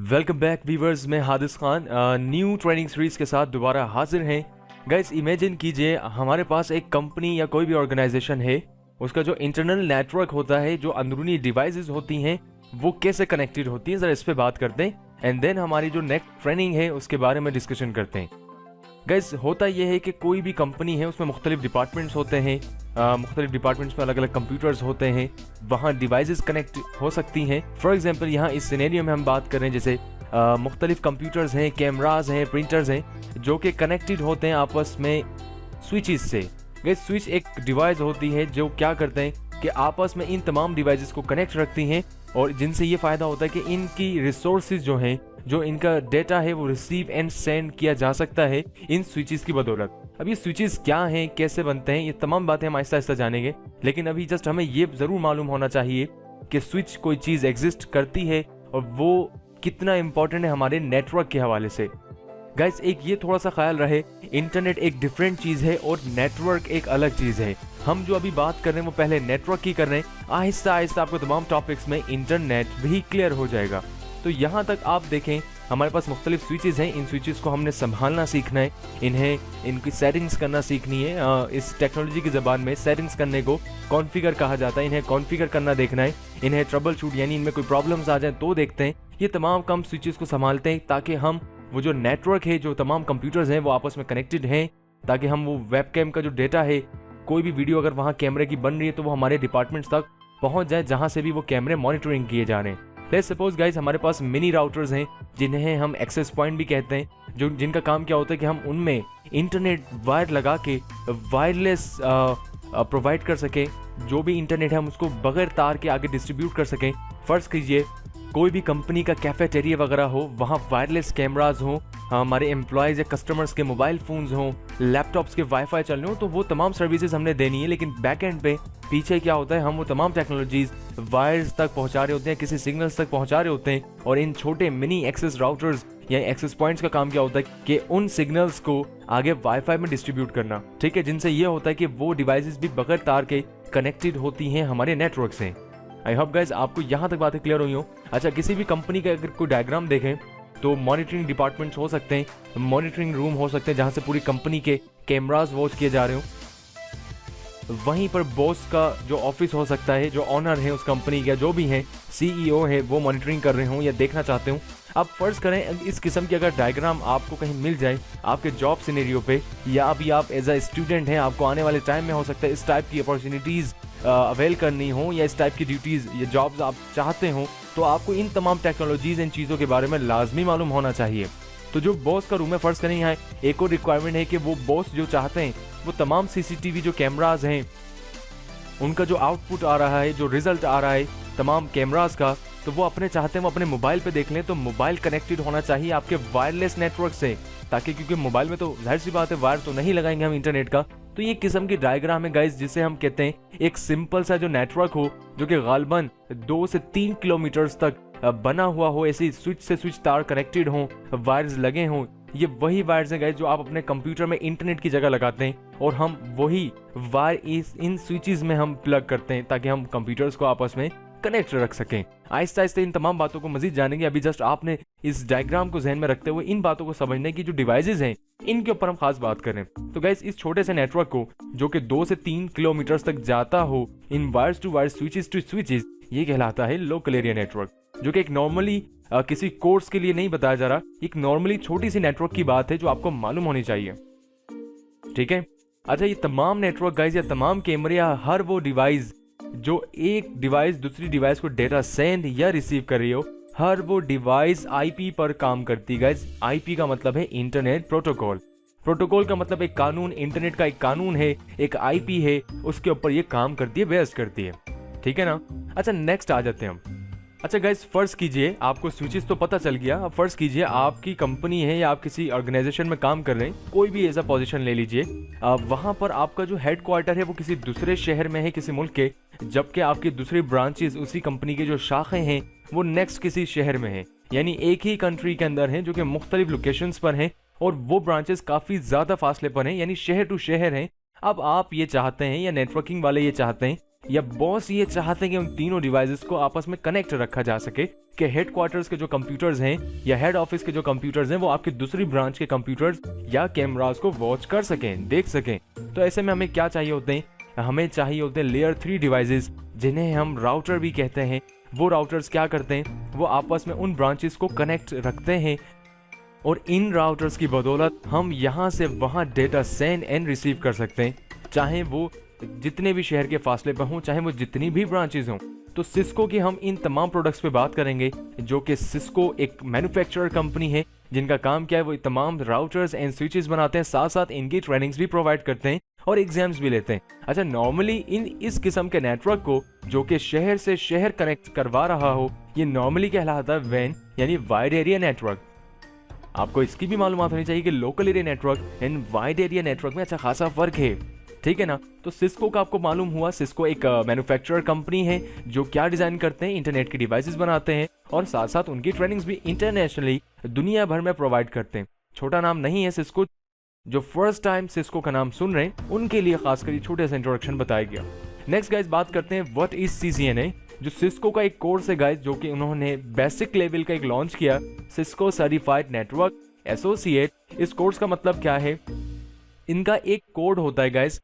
Welcome back viewers, मैं हादिस Khan new training series के साथ दोबारा हाजिर हैं। गाइस इमेजिन कीजिए हमारे पास एक कंपनी या कोई भी ऑर्गेनाइजेशन है, उसका जो इंटरनल नेटवर्क होता है, जो अंदरूनी डिवाइसेस होती हैं वो कैसे कनेक्टेड होती हैं, ज़रा इस पे बात करते हैं एंड देन हमारी जो नेक्स्ट ट्रेनिंग है उसके बारे में डिस्कशन करते हैं। गाइस होता यह है कि कोई भी कंपनी है उसमें मुख्तलिफ डिपार्टमेंट्स होते हैं, मुख्तलिफ डिपार्टमेंट्स में अलग अलग कंप्यूटर्स होते हैं, वहाँ डिवाइसेस कनेक्ट हो सकती हैं। फॉर एग्जांपल यहाँ इस सिनेरियो में हम बात करें जैसे मुख्तलिफ कंप्यूटर्स हैं, कैमराज हैं, प्रिंटर्स हैं जो कि कनेक्टेड होते हैं आपस में स्विचेस से। गाइस स्विच एक डिवाइस होती है जो क्या करते हैं कि आपस में इन तमाम डिवाइसेस को कनेक्ट रखती हैं और जिनसे ये फ़ायदा होता है कि इनकी रिसोर्सेज जो हैं, जो इनका डेटा है वो रिसीव एंड सेंड किया जा सकता है इन स्विचेस की बदौलत। अब ये स्विचेस क्या हैं, कैसे बनते हैं, ये तमाम बातें हम आहिस्ता आहिस्ता जानेंगे, लेकिन अभी जस्ट हमें ये ज़रूर मालूम होना चाहिए कि स्विच कोई चीज़ एग्जिस्ट करती है और वो कितना इंपॉर्टेंट है हमारे नेटवर्क के हवाले से। गाइस एक ये थोड़ा सा ख्याल रहे, इंटरनेट एक डिफरेंट चीज़ है और नेटवर्क एक अलग चीज़ है। हम जो अभी बात कर रहे हैं वो पहले नेटवर्क की कर रहे हैं, आहिस्ता आहिस्ता आपको तमाम टॉपिक्स में इंटरनेट भी क्लियर हो जाएगा। तो यहाँ तक आप देखें हमारे पास मुख्तलिफ स्विचेस हैं, इन स्विचेस को हमने संभालना सीखना है, इनकी सेटिंग्स करना सीखनी है। इस टेक्नोलॉजी की ज़बान में सेटिंग्स करने को कॉन्फ़िगर कहा जाता है, इन्हें कॉन्फ़िगर करना देखना है, इन्हें ट्रबल शूट यानी इनमें कोई प्रॉब्लम्स आ जाए तो देखते हैं। ये तमाम कम स्विचेस को संभालते हैं ताकि हम वो जो नेटवर्क है, जो तमाम कंप्यूटर्स हैं वो आपस में कनेक्टेड हैं, ताकि हम वो वेबकैम का जो डेटा है, कोई भी वीडियो अगर वहाँ कैमरे की बन रही है तो वो हमारे डिपार्टमेंट्स तक पहुँच जाए जहाँ से भी वो कैमरे मॉनिटरिंग किए जा रहे हैं। लेट्स सपोज गाइस हमारे पास मिनी राउटर्स हैं जिन्हें हम एक्सेस पॉइंट भी कहते हैं, जिनका काम क्या होता है कि हम उनमें इंटरनेट वायर लगा के वायरलेस प्रोवाइड कर सकें, जो भी इंटरनेट है हम उसको बगैर तार के आगे डिस्ट्रीब्यूट कर सकें। फ़र्ज़ कीजिए कोई भी कंपनी का कैफेटेरिया वगैरह हो, वहाँ वायरलेस कैमराज हों, हमारे एम्प्लॉयज़ या कस्टमर्स के मोबाइल फ़ोन्स हों, लैपटॉप्स के वाईफाई चल रहे हो, तो वो तमाम सर्विसेज हमने देनी है। लेकिन बैक एंड पे पीछे क्या होता है, हम वो तमाम टेक्नोलॉजीज़ वायर्स तक पहुँचा रहे होते हैं, किसी सिग्नल्स तक पहुँचा रहे होते हैं, और इन छोटे मिनी एक्सेस राउटर्स या एक्सेस पॉइंट्स का काम क्या होता है कि उन सिग्नल्स को आगे वाईफाई में डिस्ट्रीब्यूट करना, ठीक है, जिनसे ये होता है कि वो डिवाइसेस भी बगैर तार के कनेक्टेड होती हैं हमारे नेटवर्क से। आई होप गाइज आपको यहाँ तक बातें क्लियर हुई हो। अच्छा, किसी भी कंपनी का अगर कोई डायग्राम देखें तो मॉनिटरिंग डिपार्टमेंट्स हो सकते हैं, मॉनिटरिंग रूम हो सकते हैं जहाँ से पूरी कंपनी के कैमरास वॉच किए जा रहे हो। वहीं पर बॉस का जो ऑफिस हो सकता है, जो ऑनर है उस कंपनी का, जो भी है सीईओ है, वो मॉनिटरिंग कर रहे हों या देखना चाहते हो। अब फर्ज करें इस किस्म की अगर डायग्राम आपको कहीं मिल जाए आपके जॉब सिनेरियो पे, या अभी आप एज अ स्टूडेंट हैं, आपको आने वाले टाइम में हो सकता है इस टाइप की अपॉर्चुनिटीज़ अवेल करनी हो या इस टाइप की ड्यूटीज़ या जॉब्स आप चाहते हो, तो आपको इन तमाम टेक्नोलॉजीज़, इन चीज़ों के बारे में लाजमी मालूम होना चाहिए। तो जो बॉस का रूम है, फ़र्ज़ करें यहाँ एक और रिक्वायरमेंट है कि वो बॉस जो चाहते हैं वो तमाम सीसीटीवी जो कैमराज हैं उनका जो आउटपुट आ रहा है, जो रिजल्ट आ रहा है तमाम कैमराज का, तो वो अपने चाहते हैं वो अपने मोबाइल पे देख लें। तो मोबाइल कनेक्टेड होना चाहिए आपके वायरलेस नेटवर्क से, ताकि क्योंकि मोबाइल में तो जाहिर सी बात है वायर तो नहीं लगाएंगे हम इंटरनेट का। तो ये किस्म की डायग्राम है गाइस, जिसे हम कहते हैं एक सिंपल सा जो नेटवर्क हो, जो कि गालबन 2 से 3 किलोमीटर्स तक बना हुआ हो, ऐसी स्विच से स्विच तार कनेक्टेड हों, वायर्स लगे हों। ये वही वायर्स हैं गाइस जो आप अपने कंप्यूटर में इंटरनेट की जगह लगाते हैं, और हम वही वायर इन स्विचेस में हम प्लग करते हैं ताकि हम कंप्यूटर्स को आपस में कनेक्ट रख सकें। आहिस्ता आहिस्ता इन तमाम बातों को मजीद जानेंगे। अभी जस्ट आपने इस डायग्राम को जहन में रखते हुए इन बातों को समझने की जो डिवाइसेज हैं इनके ऊपर हम खास बात करें। तो गाइस इस छोटे से नेटवर्क को, जो कि 2 से 3 किलोमीटर तक जाता हो इन wires to wires, switches to switches, ये कहलाता है लोकल एरिया नेटवर्क, जो कि एक नॉर्मली किसी कोर्स के लिए नहीं बताया जा रहा, एक नॉर्मली छोटी सी नेटवर्क की बात है जो आपको मालूम होनी चाहिए, ठीक है। अच्छा, ये तमाम नेटवर्क गाइस या तमाम कैमरे या हर वो डिवाइस जो एक डिवाइस दूसरी डिवाइस को डेटा सेंड या रिसीव कर रही हो, हर वो डिवाइस आईपी पर काम करती है गाइस। आईपी का मतलब है इंटरनेट प्रोटोकॉल, प्रोटोकॉल का मतलब एक कानून, इंटरनेट का एक कानून है, एक आईपी है, उसके ऊपर ये काम करती है, बेस्ट करती है, ठीक है ना। अच्छा, नेक्स्ट आ जाते हैं हम। अच्छा गाइस, फर्ज कीजिए आपको स्विचेस तो पता चल गया। अब फर्ज कीजिए आपकी कंपनी है या आप किसी ऑर्गेनाइजेशन में काम कर रहे हैं, कोई भी ऐसा पोजीशन ले लीजिए, वहां पर आपका जो हेड क्वार्टर है वो किसी दूसरे शहर में है, किसी मुल्क के, जबकि आपकी दूसरी ब्रांचेस उसी कंपनी के जो शाखें हैं वो नेक्स्ट किसी शहर में है, यानी एक ही कंट्री के अंदर हैं, जो कि मुख्तलिफ लोकेशंस पर हैं, और वो ब्रांचेस काफ़ी ज़्यादा फासले पर हैं, यानी शहर टू शहर हैं। अब आप ये चाहते हैं या नेटवर्किंग वाले ये चाहते हैं या बॉस ये चाहते हैं कि उन तीनों डिवाइसेस को आपस में कनेक्ट रखा जा सके कि हेडक्वार्टर्स के जो कंप्यूटर्स हैं या हेड ऑफिस के जो कंप्यूटर्स हैं वो आपके दूसरी ब्रांच के कंप्यूटर्स या कैमरास को वॉच कर सकें, देख सकें। तो ऐसे में हमें क्या चाहिए होते हैं? हमें चाहिए होते हैं लेयर 3 डिवाइसेस, जिन्हें हम राउटर भी कहते हैं। वो राउटर्स क्या करते हैं? वो आपस में उन ब्रांचेस को कनेक्ट रखते हैं और इन राउटर्स की बदौलत हम यहाँ से वहाँ डेटा सेंड एंड रिसीव कर सकते हैं, चाहे वो जितने भी शहर के फासले पर हों, चाहे वो जितनी भी ब्रांचेस हों। तो सिस्को की हम इन तमाम प्रोडक्ट्स पे बात करेंगे, जो कि सिस्को एक मैन्युफैक्चरर कंपनी है जिनका काम क्या है, वो तमाम राउटर्स एंड स्विचेस बनाते हैं, साथ साथ इनकी ट्रेनिंग्स भी प्रोवाइड करते हैं और एग्जाम्स भी लेते हैं। अच्छा, नॉर्मली इस किस्म के नेटवर्क को जो कि शहर से शहर कनेक्ट करवा रहा हो, ये नॉर्मली कहलाता है वैन यानी वाइड एरिया नेटवर्क। आपको इसकी भी मालूमात होनी चाहिए कि local area network and wide area network में अच्छा खासा फर्क है, ठीक है ना। तो सिस्को का आपको मालूम हुआ, सिस्को एक मैन्युफैक्चरर कंपनी है जो क्या डिजाइन करते हैं, इंटरनेट की डिवाइसेस बनाते हैं और साथ साथ उनकी ट्रेनिंग्स भी इंटरनेशनली दुनिया भर में प्रोवाइड करते हैं। छोटा नाम नहीं है सिस्को। जो फर्स्ट टाइम सिस्को का नाम सुन रहे हैं उनके लिए खासकर ये छोटे से इंट्रोडक्शन बताया गया। नेक्स्ट गाइस बात करते हैं व्हाट इज CCNA, जो सिस्को का एक कोर्स है गाइस, जो कि उन्होंने बेसिक लेवल का एक लॉन्च किया, सिस्को सर्टिफाइड नेटवर्क एसोसिएट। इस कोर्स का मतलब क्या है? इनका एक कोड होता है गाइस,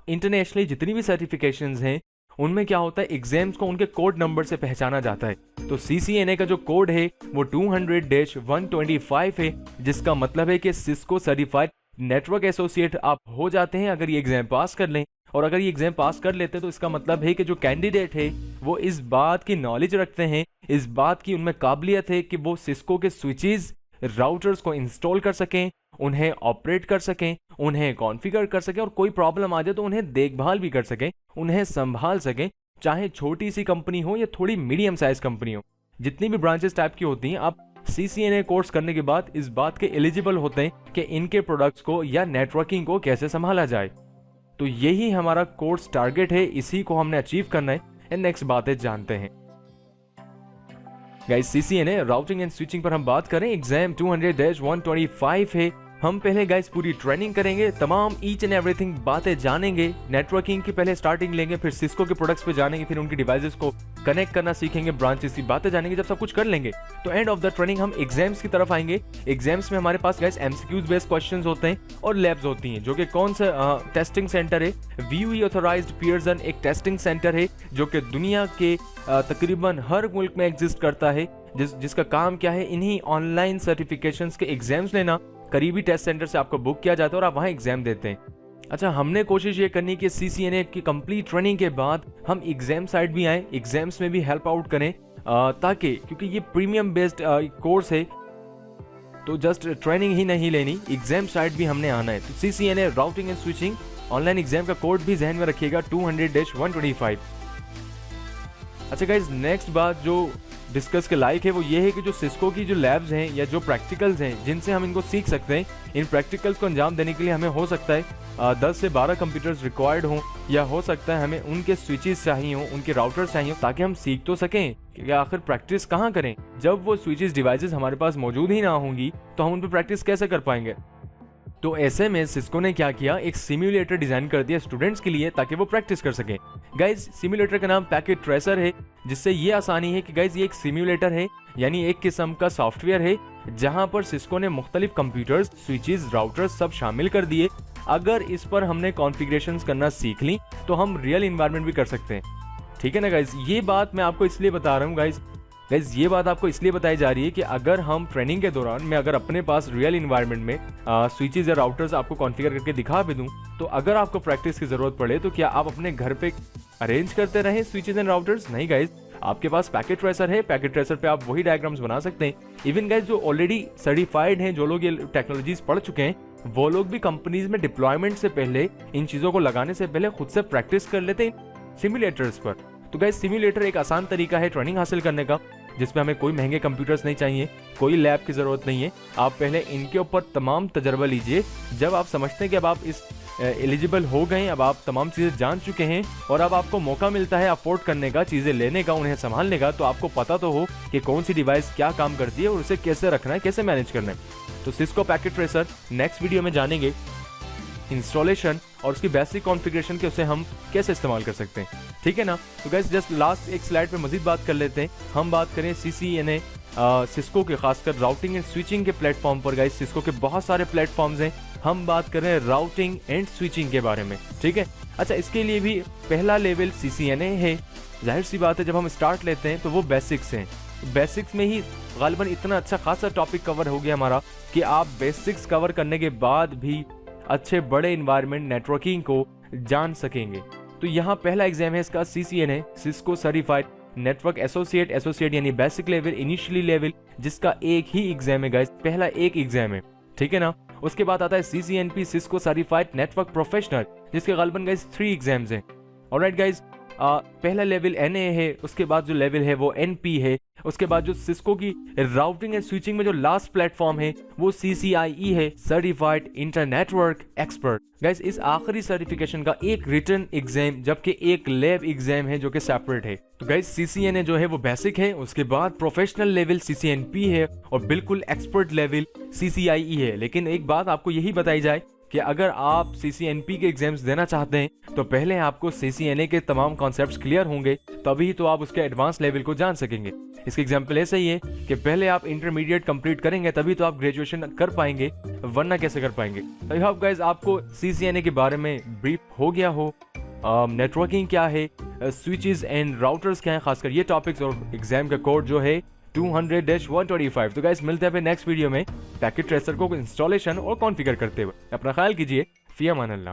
इंटरनेशनली जितनी भी सर्टिफिकेशंस हैं उनमें क्या होता है, एग्जाम्स को उनके कोड नंबर से पहचाना जाता है। तो CCNA का जो कोड है वो 200-125 है, जिसका मतलब है कि सिस्को सर्टिफाइड नेटवर्क एसोसिएट आप हो जाते हैं अगर ये एग्जाम पास कर लें। और अगर ये एग्जाम पास कर लेते हैं तो इसका मतलब है कि जो कैंडिडेट है वो इस बात की नॉलेज रखते हैं, इस बात की उनमें काबिलियत है कि वो सिस्को के स्विचेस राउटर्स को इंस्टॉल कर सकें, उन्हें ऑपरेट कर सकें, उन्हें कॉन्फ़िगर कर सकें और कोई प्रॉब्लम आ जाए तो उन्हें देखभाल भी कर सकें, उन्हें संभाल सकें, चाहे छोटी सी कंपनी हो या थोड़ी मीडियम साइज कंपनी हो। जितनी भी ब्रांचेस टाइप की होती हैं, आप CCNA कोर्स करने के बाद इस बात के एलिजिबल होते हैं कि इनके प्रोडक्ट्स को या नेटवर्किंग को कैसे संभाला जाए। तो यही हमारा कोर्स टारगेट है, इसी को हमने अचीव करना है। नेक्स्ट बातें जानते हैं guys. CCNA routing and switching पर हम बात करें, एग्जाम 200-125 है। हम पहले गाइस पूरी ट्रेनिंग करेंगे, तमाम ईच एंड एवरीथिंग बातें जानेंगे। नेटवर्किंग की पहले स्टार्टिंग लेंगे, फिर सिस्को के प्रोडक्ट्स पे जानेंगे, फिर उनकी डिवाइसेस को कनेक्ट करना सीखेंगे, ब्रांचेस की बातें जानेंगे। जब सब कुछ कर लेंगे तो एंड ऑफ द ट्रेनिंग हम एग्जाम्स की तरफ आएंगे। एग्जाम्स में हमारे पास गाइस MCQs बेस्ड क्वेश्चंस होते हैं और लैब्स होती हैं, जो कि कौन सा टेस्टिंग सेंटर है, VUE ऑथराइज्ड पियर्सन एक टेस्टिंग सेंटर है जो कि दुनिया के तकरीबन हर मुल्क में एग्जिस्ट करता है, जिसका काम क्या है, इन्हीं ऑनलाइन सर्टिफिकेशंस के एग्जाम्स लेना। करीबी टेस्ट सेंटर से आपको बुक किया जाता है और आप वहाँ एग्जाम देते हैं। अच्छा, हमने कोशिश ये करनी कि CCNA की कंप्लीट ट्रेनिंग के बाद हम एग्जाम साइड भी आए, एग्जाम्स में भी हेल्प आउट करें, ताकि क्योंकि ये प्रीमियम बेस्ड कोर्स है, तो जस्ट ट्रेनिंग ही नहीं लेनी, एग्जाम साइड भी हमने आना है। तो CCNA routing and switching online exam का कोड भी जहन में रखिएगा, 200-125। अच्छा गाइज, नेक्स्ट बात जो डिस्कस के लायक है वो ये है कि जो सिस्को की जो लैब्स हैं या जो प्रैक्टिकल्स हैं जिनसे हम इनको सीख सकते हैं, इन प्रैक्टिकल्स को अंजाम देने के लिए हमें हो सकता है 10 से 12 कंप्यूटर्स रिक्वायर्ड हों, या हो सकता है हमें उनके स्विचेस चाहिए हों, उनके राउटर्स चाहिए हों, ताकि हम सीख तो सकें कि आखिर प्रैक्टिस कहाँ करें। जब वो स्विचेस डिवाइसेस हमारे पास मौजूद ही ना होंगी तो हम उन पर प्रैक्टिस कैसे कर पाएंगे। तो ऐसे में सिस्को ने क्या किया, एक सिम्युलेटर डिजाइन कर दिया स्टूडेंट्स के लिए ताकि वो प्रैक्टिस कर सकें। गाइज, सिम्युलेटर का नाम पैकेट ट्रेसर है, जिससे ये आसानी है कि गाइज ये एक सिम्युलेटर है, यानी एक किस्म का सॉफ्टवेयर है जहां पर सिस्को ने मुख्तलिफ कंप्यूटर्स, स्विचेस, राउटर्स सब शामिल कर दिए। अगर इस पर हमने कॉन्फ़िगरेशंस करना सीख ली तो हम रियल इन्वायरमेंट भी कर सकते हैं, ठीक है ना गाइज। ये बात मैं आपको इसलिए बता रहा हूँ गाइज, ये बात आपको इसलिए बताई जा रही है कि अगर हम ट्रेनिंग के दौरान मैं अगर अपने पास रियल इन्वायरमेंट में स्विचेस या राउटर्स आपको कॉन्फ़िगर करके दिखा भी दूं, तो अगर आपको प्रैक्टिस की ज़रूरत पड़े तो क्या आप अपने घर पे अरेंज करते रहें स्विचेस एंड राउटर्स? नहीं गाइज, आपके पास पैकेट ट्रेसर है, पैकेट ट्रेसर पे आप वही डायग्राम्स बना सकते हैं। इवन गाइज जो ऑलरेडी सर्टिफाइड हैं, जो लोग ये टेक्नोलॉजीज पढ़ चुके हैं, वो लोग भी कंपनीज में डिप्लॉयमेंट से पहले, इन चीज़ों को लगाने से पहले खुद से प्रैक्टिस कर लेते हैं सिम्युलेटर्स पर। तो गाइज, सिम्युलेटर एक आसान तरीका है ट्रेनिंग हासिल करने का, जिसमें हमें कोई महंगे कंप्यूटर्स नहीं चाहिए, कोई लैब की ज़रूरत नहीं है। आप पहले इनके ऊपर तमाम तजर्बा लीजिए। जब आप समझते हैं कि अब आप इस एलिजिबल हो गए, अब आप तमाम चीज़ें जान चुके हैं और अब आपको मौका मिलता है अफोर्ड करने का, चीज़ें लेने का, उन्हें संभालने का, तो आपको पता तो हो कि कौन सी डिवाइस क्या काम करती है और उसे कैसे रखना है, कैसे मैनेज करना है। तो Cisco packet tracer next video में जानेंगे, इंस्टॉलेशन और उसकी बेसिक कॉन्फ़िगरेशन के उसे हम कैसे इस्तेमाल कर सकते हैं। ठीक है ना। तो गाइस जस्ट लास्ट एक स्लाइड पे मजीद बात कर लेते हैं। हम बात करें CCNA सिस्को के, खासकर राउटिंग एंड स्विचिंग के प्लेटफॉर्म पर। गाइस सिस्को के बहुत सारे प्लेटफॉर्म्स हैं, हम बात कर रहे हैं राउटिंग एंड स्विचिंग के बारे में, ठीक है। अच्छा, इसके लिए भी पहला लेवल CCNA है। जाहिर सी बात है, जब हम स्टार्ट लेते हैं तो वो बेसिक्स हैं। बेसिक्स में ही गालिबन इतना अच्छा खासा टॉपिक कवर हो गया हमारा कि आप बेसिक्स कवर करने के बाद भी अच्छे बड़े इन्वायरमेंट नेटवर्किंग को जान सकेंगे। तो यहाँ पहला एग्जाम है इसका CCNA, Cisco certified network associate यानी बेसिक लेवल, इनिशियली लेवल, जिसका एक ही एग्जाम है गाइस, पहला एक एग्जाम है, ठीक है ना। उसके बाद आता है CCNP, Cisco certified network professional, जिसके गालिबन गाइस 3 एग्जाम्स हैं। ऑलराइट गाइस, पहला लेवल NA है, उसके बाद जो लेवल है वो NP है, उसके बाद जो सिस्को की राउटिंग एंड स्विचिंग में जो लास्ट प्लेटफॉर्म है वो CCIE है, certified inter network expert. Guys इस आखिरी सर्टिफिकेशन का एक रिटन एग्जाम जबकि एक लैब एग्जाम है जो कि सेपरेट है। तो गाइस CCNA जो है वो बेसिक है, उसके बाद प्रोफेशनल लेवल CCNP है और बिल्कुल एक्सपर्ट लेवल CCIE है। लेकिन एक बात आपको यही बताई जाए कि अगर आप CCNP के एग्जाम्स देना चाहते हैं तो पहले आपको CCNA के तमाम कॉन्सेप्ट्स क्लियर होंगे, तभी तो आप उसके एडवांस लेवल को जान सकेंगे। इसका एग्जाम्पल ऐसा ही है कि पहले आप इंटरमीडिएट कंप्लीट करेंगे तभी तो आप ग्रेजुएशन कर पाएंगे, वरना कैसे कर पाएंगे। आई होप गाइस आपको CCNA के बारे में ब्रीफ हो गया हो, नेटवर्किंग क्या है, स्विचेस एंड राउटर्स क्या है, खासकर ये टॉपिक्स, और एग्जाम का कोड जो है 200-125। तो गाइस मिलते हैं फिर नेक्स्ट वीडियो में पैकेट ट्रेसर को इंस्टॉलेशन और कॉन्फ़िगर करते हुए। अपना ख्याल कीजिए, फी अमान अल्लाह।